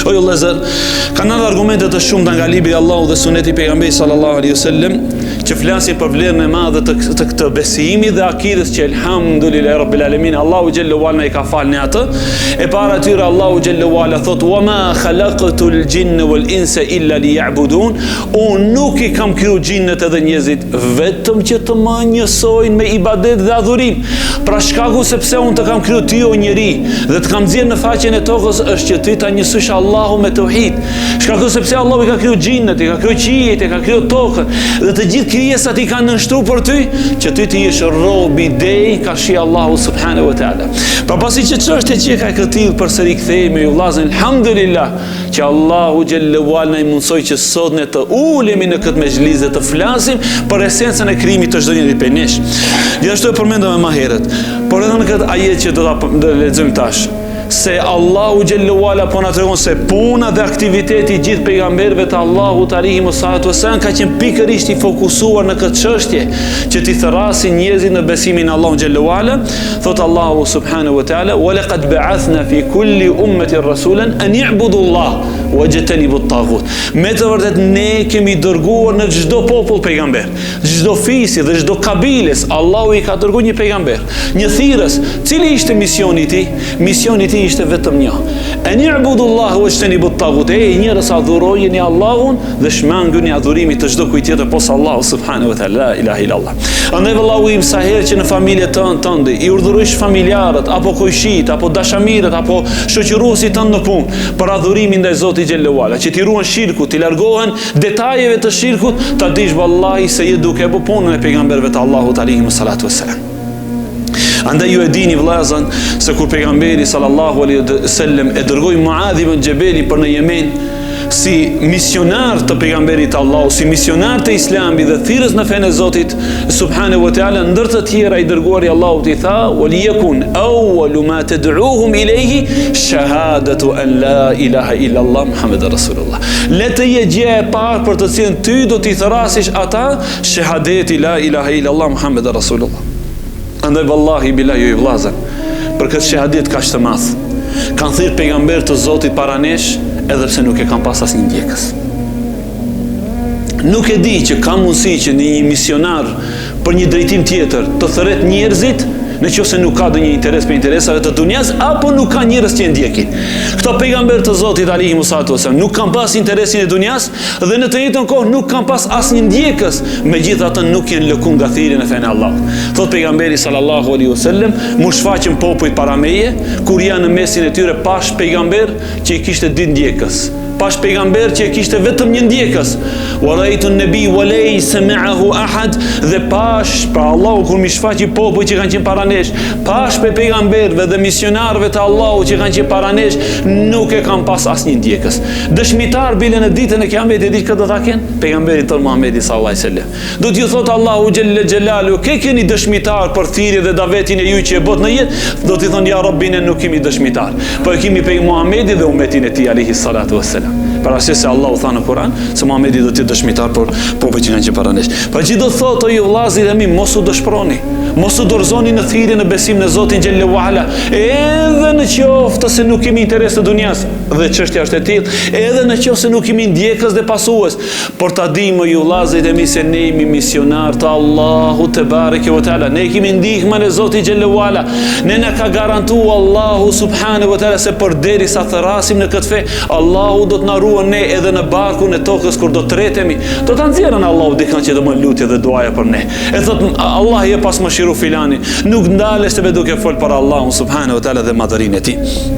O ju vëllezër, kanë ardhur argumente të shumta nga libri i Allahut dhe suneti i pejgamberit sallallahu alaihi wasallam që flasin për vlerën e madhe të këtë besimi dhe akidës që elhamdulillahi rabbil alamin Allahu xhallahu ala i ka falë atë. E para tyre Allahu xhallahu ala thot: "Wa ma khalaqtul jinna wal insa illa liya'budun." Unë nuk i kam kriju xhinnet edhe njerëzit vetëm që të më njësojnë me ibadet dhe adhurim. Pra shkaku sepse unë të kam kriju ty o njeri dhe të kam nxjerrë në faqen e tokës është që ti ta njësosh Allahu me tauhid. Shkaku sepse Allahu i ka kriju xhinnet, i ka kriju qiejt, i ka kriju tokën dhe të gjithë krijesat i kanë nënshtruar për ty që ty të jesh rob i dej ka shi Allahu subhanahu wa taala. Pra pasi që çështja që ka këtë përsëri kthehemi ju vllazën alhamdulillah që Allahu xhallahu ala i mundsoi që sot ne të ulemi në këtë mezhlis dhe të flasim për esencën e krijimit të çdo njeri prej nesh. Gjithashtu e përmendëm më herët, por edhe në këtë ajet që do ta lexojmë tash, se Allahu xhallahu ala po na tregon se puna dhe aktiviteti i gjithë pejgamberëve të Allahut alaihi wasallatu wasallam ka qenë pikërisht i fokusuar në këtë çështje që ti thrasin njerëzit në besimin në Allahun xhallahu ala. Thot Allahu subhanahu wa taala: "Wa laqad ba'athna fi kulli ummatin rasulan an i'budu Allah wajtanibu at-taghut." Me të vërtet ne kemi dërguar në çdo popull pejgamber, çdo fisi dhe çdo kabiles Allahu i ka dërguar një pejgamber, një thirrës. Cili ishte misioni i tij? Misioni i tij ishte vetëm një: "An i'budu Allah wajtanibu at-taghut." Njerëz adhurojeni Allahun dhe shmanguni adhurimin të çdo kujt tjetër posa Allahu subhanahu wa taala, la ilaha illa Allah. Andaj vallahu im sa herë që në familjen tënde i urdhërosh familjarët apo koqshit apo dashamirët apo shoqëruesit tënd në punë për adhurimin ndaj Zotit xhallahu ala, që t'i ruan shirkut, t'i largohen detajeve të shirkut, ta dish vallahi se je duke bë punën e pejgamberëve të Allahut alaihi salatu wassalam. Andaj ju e dini vllazën se kur pejgamberi sallallahu alaihi wasallam e dërgoi Muadh ibn Jabeli për në Yemen si misionar të pejgamberit të Allahut, si misionar të Islamit dhe thirrës në fenë e Zotit subhanahu wa taala, ndër të tjera i dërguari i Allahut i tha: "Waliyakun awwalu ma tad'uuhum ilayhi shahadatu an la ilaha illa Allah Muhammadur Rasulullah." Le të jetë gjëja e parë për të cilën ty do t'i thrasish ata shahadeti la ilaha illa Allah Muhammadur Rasulullah. Andaj vallahi billahi ju vllazën, për këtë shahadet kaq të madh kanë thirrë pejgamber të Zotit para nesh, edhe pse nuk e kanë pas asnjë ndjekës. Nuk e di që ka mundësi që një misionar për një drejtim tjetër të thret njerëzit në qoftë se nuk ka ndonjë interes për interesave të dunjas apo nuk ka njerëz që e ndjekin. Këto pejgamber të Zotit alaihi wasallam nuk kanë pas interesin e dunjas dhe në të njëjtën kohë nuk kanë pas asnjë ndjekës, megjithatë nuk janë lëkuar nga thirrja në fenë e Allahut. Thot pejgamberi sallallahu alaihi wasallam: "Mu shfaqën popujt para meje, kur janë në mesin e tyre pash pejgamber që i kishte ditë ndjekës. Pash pejgamber që e kishte vetëm një ndjekës. Wa ra'aytu an-nabi wa laysa ma'ahu ahad." Dhe pash pra Allahu kur mi shfaqi popujt që kanë qenë para nesh, pash pe pejgamberëve dhe misionarëve të Allahut që kanë qenë para nesh, nuk e kanë pas asnjë ndjekës. Dëshmitar bile në ditën e Kiametit, diç këtë do ta kenë pejgamberin ton Muhamedi sallallahu alaihi wasallam. Do t'ju thot Allahu xhalla xhelalu: "Ke keni dëshmitar për thirrjen dhe davetin e ju që e bot në jetë?" Do t'i thonë: "Ja Rabbi, ne nuk kemi dëshmitar, por kemi pe Muhamedit dhe ummetin e tij alaihi salatu wassalam." Para se Allahu tha në Kur'an se Muhamedi do të jetë dëshmitar për popujt që kanë qenë para nesh. Pra që do thotë o ju vllazërit e mi, mos u dëshproni, mos u dorëzoni në thirrje në besim në Zotin xhallahu ala, edhe në qoftë se nuk kemi interes të dunjas, dhe çështja është e tillë, edhe në qoftë se nuk kemi ndjekës dhe pasues, por ta dimë ju vllazërit e mi se ne jemi misionar të Allahut te bareke ve taala, ne kemi ndihmën e Zotit xhallahu ala, ne na ka garantuar Allahu subhanahu wa taala se përderisa thrasim në këtë fe, Allahu do të na ruan ne edhe në barkun e tokës kur do të tretemi, do ta nxjerrën Allahu dikën që do më lutje dhe duaja për ne. E thot Allah je pas mëshiru filani, nuk ndalesh të duke fol për Allahun subhanahu wa taala dhe madhërinë e tij.